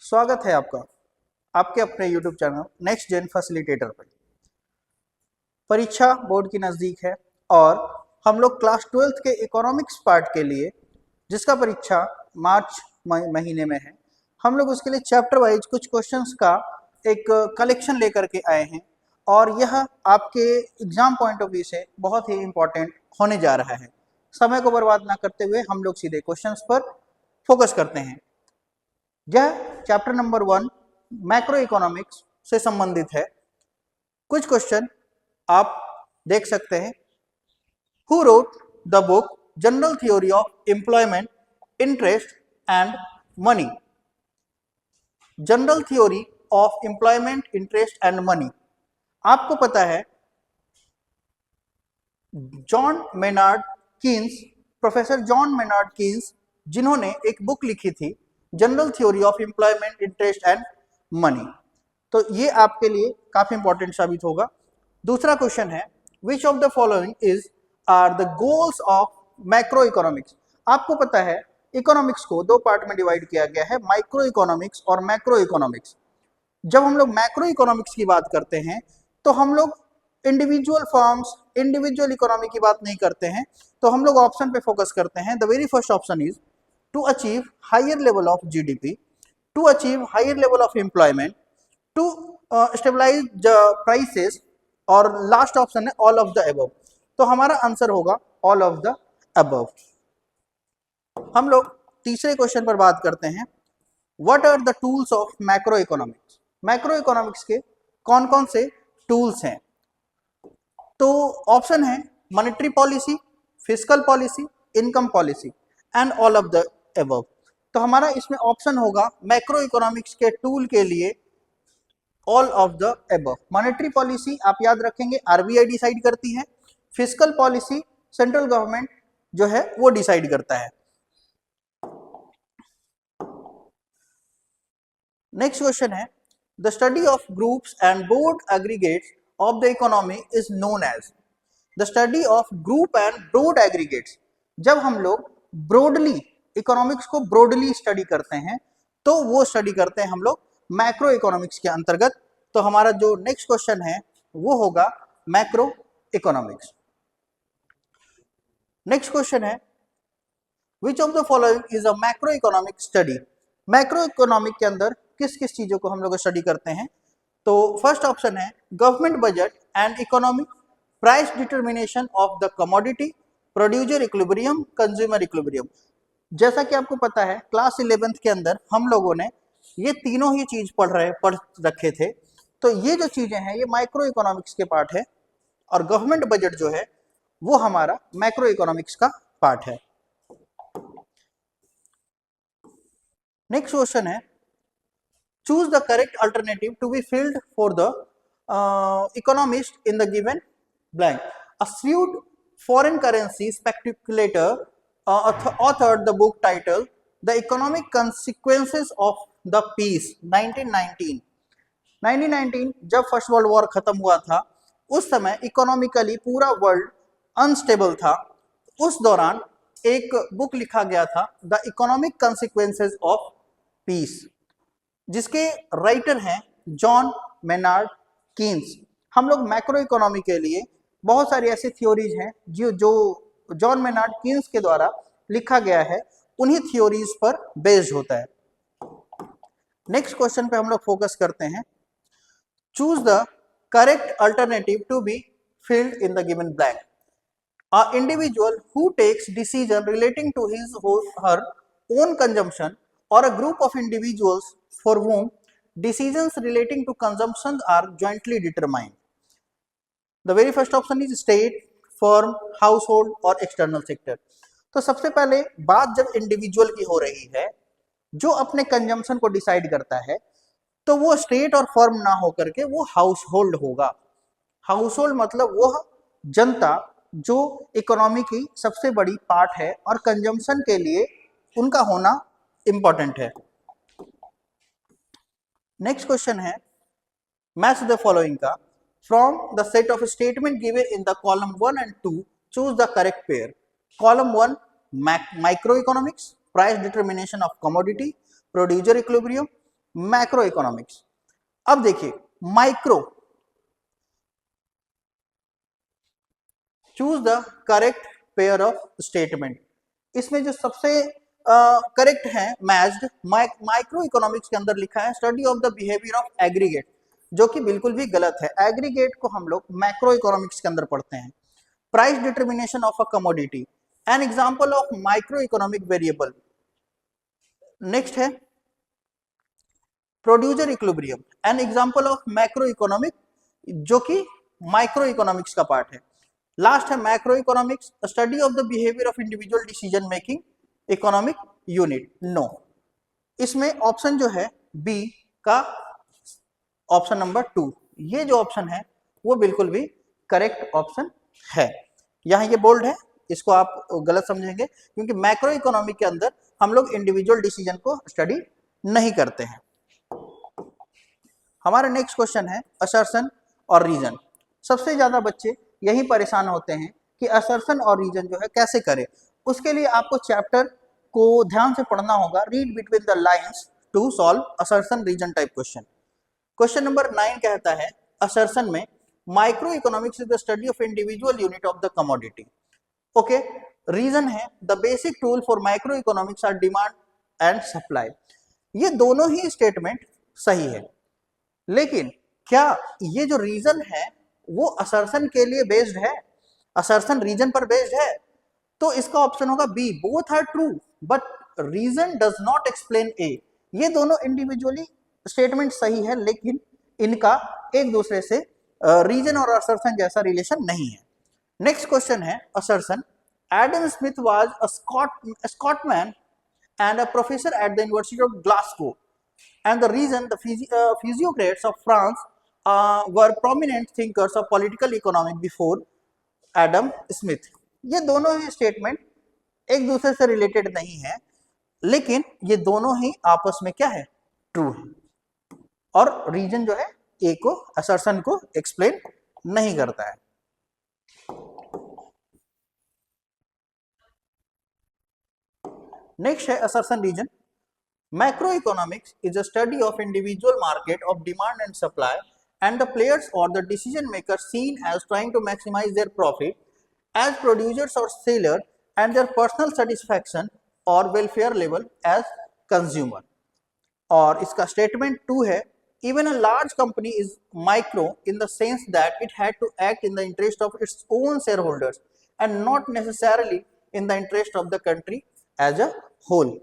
स्वागत है आपका आपके अपने YouTube channel next gen facilitator पर। परीक्षा बोर्ड की नज़दीक है और हम लोग क्लास 12th के इकोनॉमिक्स पार्ट के लिए, जिसका परीक्षा मार्च महीने में है, हम लोग उसके लिए चैप्टर वाइज कुछ क्वेश्चंस का एक कलेक्शन लेकर के आए हैं और यह आपके एग्जाम पॉइंट ऑफ व्यू से बहुत ही इम्पोर्टेंट होने जा रहा है। समय को बर्बाद ना करते हुए हम लोग सीधे क्वेश्चंस पर फोकस करते हैं। यह चैप्टर नंबर 1 मैक्रो इकोनॉमिक्स से संबंधित है। कुछ क्वेश्चन आप देख सकते हैं। Who wrote the book general theory of employment, interest and money? General theory of employment, interest and money, आपको पता है John Maynard Keynes, professor John Maynard Keynes, जिन्होंने एक बुक लिखी थी general theory of employment, interest and money. तो ये आपके लिए काफी इंपॉर्टेंट साबित होगा। दूसरा क्वेश्चन है which of the following is are the goals of macroeconomics? आपको पता है इकोनॉमिक्स को दो पार्ट में डिवाइड किया गया है, माइक्रो इकोनॉमिक्स और मैक्रो इकोनॉमिक्स। जब हम लोग मैक्रो इकोनॉमिक्स की बात करते हैं तो हम लोग इंडिविजुअल फर्म्स, इंडिविजुअल इकोनॉमी की बात नहीं करते हैं, तो हम लोग ऑप्शन पे फोकस करते हैं। The very first option is to achieve higher level of GDP, to achieve higher level of employment, to stabilize the prices, और लास्ट ऑप्शन है all of the above। तो हमारा आंसर होगा all of the above। हम लोग तीसरे question पर बात करते हैं। What are the tools of macro economics? Macro economics के कौन कौन से टूल्स हैं? तो ऑप्शन है monetary policy, fiscal policy, income policy and all of the above. तो हमारा इसमें ऑप्शन होगा मैक्रो इकोनॉमिक्स के टूल के लिए all of the above. Monetary policy आप याद रखेंगे आरबीआई डिसाइड करती है, फिस्कल पॉलिसी सेंट्रल गवर्नमेंट जो है वो डिसाइड करता है। नेक्स्ट क्वेश्चन है the study of groups and broad aggregates of the economy is known as? The study of group and broad aggregates, जब हम लोग ब्रॉडली इकोनॉमिक्स को ब्रॉडली स्टडी करते हैं तो वो स्टडी करते हैं हम लोग मैक्रो इकोनॉमिक्स के अंतर्गत। तो हमारा जो नेक्स्ट क्वेश्चन है वो होगा मैक्रो इकोनॉमिक्स। नेक्स्ट क्वेश्चन है which of the following is a macro economic study? Macro economic के अंदर किस किस चीजों को हम लोग स्टडी करते हैं? तो फर्स्ट ऑप्शन है government budget and economy, price determination of the commodity, producer equilibrium, consumer equilibrium. जैसा कि आपको पता है क्लास 11th के अंदर हम लोगों ने ये तीनों ही चीज पढ़ रखे थे। तो ये जो चीजें हैं ये माइक्रो इकोनॉमिक्स के पार्ट है और गवर्नमेंट बजट जो है वो हमारा मैक्रो इकोनॉमिक्स का पार्ट है। नेक्स्ट क्वेश्चन है choose the correct alternative to be filled for the economist in the given blank. A shrewd foreign currency speculator authored the book titled The Economic Consequences of the Peace 1919। 1919 जब first world war खत्म हुआ था उस समय economically पूरा world unstable था। उस दौरान एक बुक लिखा गया था the economic consequences of peace, जिसके राइटर हैं जॉन मेनार्ड कीन्स। हम लोग मैक्रो इकोनॉमी के लिए बहुत सारी ऐसी थ्योरीज हैं जो जॉन मेनार्ड कीन्स के द्वारा लिखा गया है, उन्हीं थ्योरीज पर बेस्ड होता है। नेक्स्ट क्वेश्चन पे हम लोग फोकस करते हैं। Choose the correct alternative to be filled in the given blank. A individual who takes decision relating to his her own consumption और a group of individuals for whom decisions relating to consumption are jointly determined। The very first option is state, firm, household और external sector। तो सबसे पहले बात जब individual की हो रही है जो अपने कंजम्पशन को डिसाइड करता है तो वो स्टेट और फर्म ना होकर के वो हाउस होल्ड होगा। हाउस होल्ड मतलब वो जनता जो इकोनॉमी की सबसे बड़ी पार्ट है और कंजम्पशन के लिए उनका होना इंपॉर्टेंट है। नेक्स्ट क्वेश्चन है मैच द फॉलोइंग का from the set of statement given in the column 1 and 2 choose the correct pair. Column 1 micro economics, price determination of commodity, producer equilibrium, macro economics. अब देखिए micro, choose the correct pair of statement. इसमें जो सबसे correct है matched micro economics के अंदर लिखा है study of the behaviour of aggregate, जो कि बिल्कुल भी गलत है। एग्रीगेट को हम लोग मैक्रो इकोनॉमिक्स के अंदर पढ़ते हैं। Price determination of a commodity, an example of micro economic variable. Next है producer equilibrium, an example of macro economic, जो कि माइक्रो इकोनॉमिक्स का पार्ट है। लास्ट है macro economics, study of the behaviour of individual decision making economic unit. No, इसमें option जो है B का ऑप्शन नंबर 2, ये जो ऑप्शन है वो बिल्कुल भी करेक्ट ऑप्शन है। यहाँ ये बोल्ड है, इसको आप गलत समझेंगे क्योंकि मैक्रो इकोनॉमी के अंदर हम लोग इंडिविजुअल डिसीजन को स्टडी नहीं करते हैं। हमारा नेक्स्ट क्वेश्चन है असर्शन और रीजन। सबसे ज्यादा बच्चे यही परेशान होते हैं कि असर्शन और रीजन जो है कैसे करें। उसके लिए आपको चैप्टर को ध्यान से पढ़ना होगा, read between the lines to solve assertion reason type question. Question number 9 कहता है असर्शन में micro economics is the study of individual unit of the commodity. Okay, reason है the basic tool for micro economics are demand and supply. ये दोनों ही statement सही है, लेकिन क्या ये जो रीजन है वो असर्शन के लिए बेस्ड है, असर्शन रीजन पर बेस्ड है? तो इसका ऑप्शन होगा B, both are true but reason does not explain A. ये दोनों इंडिविजुअली स्टेटमेंट सही है, लेकिन इनका एक दूसरे से रीजन और असर्शन जैसा रिलेशन नहीं है। नेक्स्ट क्वेश्चन है assertion. Adam Smith was a Scotsman and a professor at the University of Glasgow, and the reason the physiocrats of France were prominent thinkers of political economy before Adam Smith। ये दोनों ही statement एक दूसरे से related नहीं है, लेकिन ये दोनों ही आपस में क्या है, ट्रू है, और रीजन जो है ए को, असर्शन को एक्सप्लेन नहीं करता है। नेक्स्ट है assertion reason. Macroeconomics is a study of individual market of demand and supply and the players or the decision makers seen as trying to maximize their profit as producers or sellers and their personal satisfaction or welfare level as consumer। और इसका statement 2 है even a large company is micro in the sense that it had to act in the interest of its own shareholders and not necessarily in the interest of the country as a whole।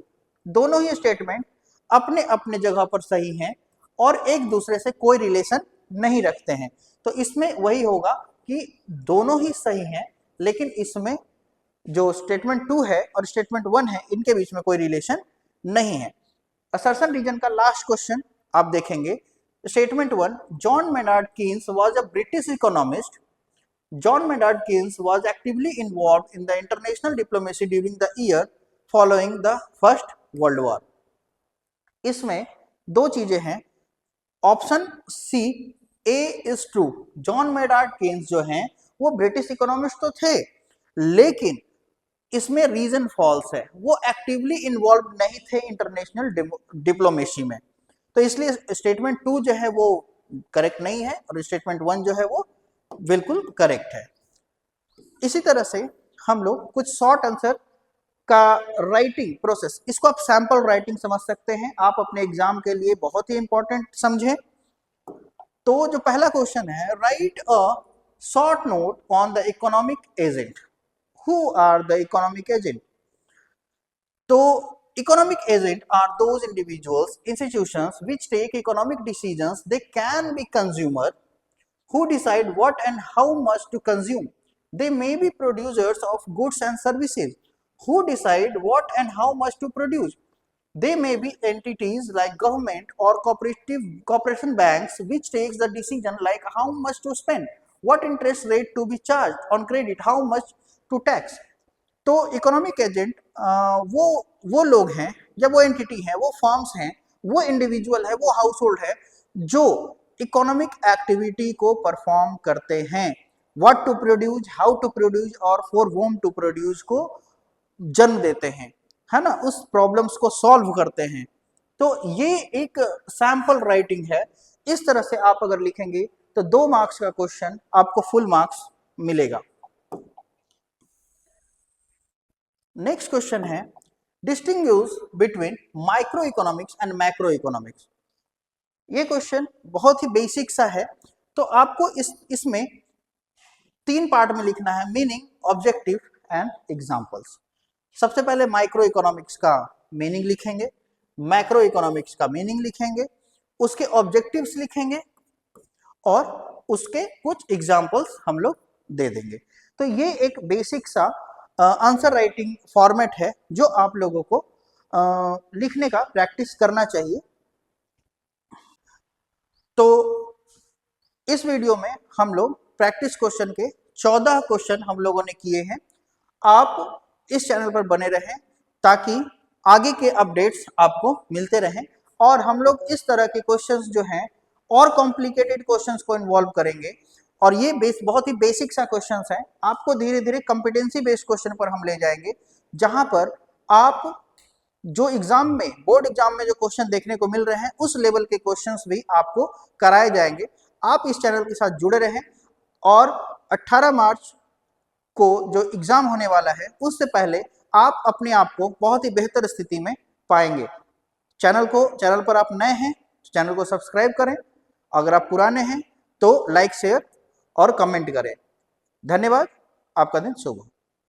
दोनों ही statement अपने अपने जगह पर सही हैं और एक दूसरे से कोई रिलेशन नहीं रखते हैं। तो इसमें वही होगा कि दोनों ही सही हैं, लेकिन इसमें जो स्टेटमेंट 2 है और स्टेटमेंट 1 है इनके बीच में कोई रिलेशन नहीं है। असर्शन रीजन का लास्ट क्वेश्चन आप देखेंगे। Statement 1, John Maynard Keynes was a British economist. John Maynard Keynes was actively involved in the international diplomacy during the year following the first world war. इसमें दो चीजें हैं, option C A is true, John Maynard Keynes जो हैं वो British economist तो थे, लेकिन इसमें रीजन फॉल्स है, वो एक्टिवली इन्वॉल्व नहीं थे इंटरनेशनल डिप्लोमेसी में। तो इसलिए स्टेटमेंट 2 जो है वो करेक्ट नहीं है और स्टेटमेंट 1 जो है वो बिल्कुल करेक्ट है। इसी तरह से हम लोग कुछ शॉर्ट आंसर का राइटिंग प्रोसेस, इसको आप सैंपल राइटिंग समझ सकते हैं, आप अपने एग्जाम के लिए बहुत ही इंपॉर्टेंट समझें। तो जो पहला क्वेश्चन है, write a short note on the economic agent. Who are the economic agent? तो economic agent are those individuals, institutions which take economic decisions. They can be consumer who decide what and how much to consume. They may be producers of goods and services who decide what and how much to produce. They may be entities like government or corporation banks which takes the decision like how much to spend, what interest rate to be charged on credit, how much to tax. तो economic agent वो लोग हैं या वो entity हैं, वो firms हैं, वो इंडिविजुअल है, वो हाउस होल्ड है जो इकोनॉमिक एक्टिविटी को परफॉर्म करते हैं। What to produce, how to produce और फॉर होम टू प्रोड्यूस को जन्म देते हैं, है ना, उस प्रॉब्लम्स को सॉल्व करते हैं। तो ये एक सैंपल राइटिंग है। इस तरह से आप अगर लिखेंगे तो 2 मार्क्स का क्वेश्चन आपको फुल मार्क्स मिलेगा। नेक्स्ट क्वेश्चन है distinguish between micro economics and macro economics. ये क्वेश्चन बहुत ही बेसिक सा है, तो आपको इसमें 3 पार्ट में लिखना है, मीनिंग, ऑब्जेक्टिव एंड एग्जांपल्स। सबसे पहले माइक्रो इकोनॉमिक्स का मीनिंग लिखेंगे, मैक्रो इकोनॉमिक्स का मीनिंग लिखेंगे, उसके ऑब्जेक्टिव्स लिखेंगे और उसके कुछ एग्जांपल्स हम लोग दे देंगे। तो ये एक बेसिक सा आंसर राइटिंग फॉर्मेट है जो आप लोगों को लिखने का प्रैक्टिस करना चाहिए। तो इस वीडियो में हम लोग प्रैक्टिस क्वेश्चन के 14 क्वेश्चन हम लोगों ने किए हैं। आप इस चैनल पर बने रहें ताकि आगे के अपडेट्स आपको मिलते रहें, और हम लोग इस तरह के क्वेश्चंस जो हैं और कॉम्प्लिकेटेड क्वेश्चंस को इन्वॉल्व करेंगे। और ये बहुत ही बेसिक सा क्वेश्चंस हैं, आपको धीरे धीरे कॉम्पिटेंसी बेस्ड क्वेश्चन पर हम ले जाएंगे, जहां पर आप जो एग्जाम में, बोर्ड एग्जाम में जो क्वेश्चन देखने को मिल रहे हैं उस लेवल के क्वेश्चंस भी आपको कराए जाएंगे। आप इस चैनल के साथ जुड़े रहें, और 18 मार्च को जो एग्जाम होने वाला है उससे पहले आप अपने आप को बहुत ही बेहतर स्थिति में पाएंगे। चैनल पर आप नए हैं तो चैनल को सब्सक्राइब करें, अगर आप पुराने हैं तो लाइक, शेयर और कमेंट करें। धन्यवाद, आपका दिन शुभ हो।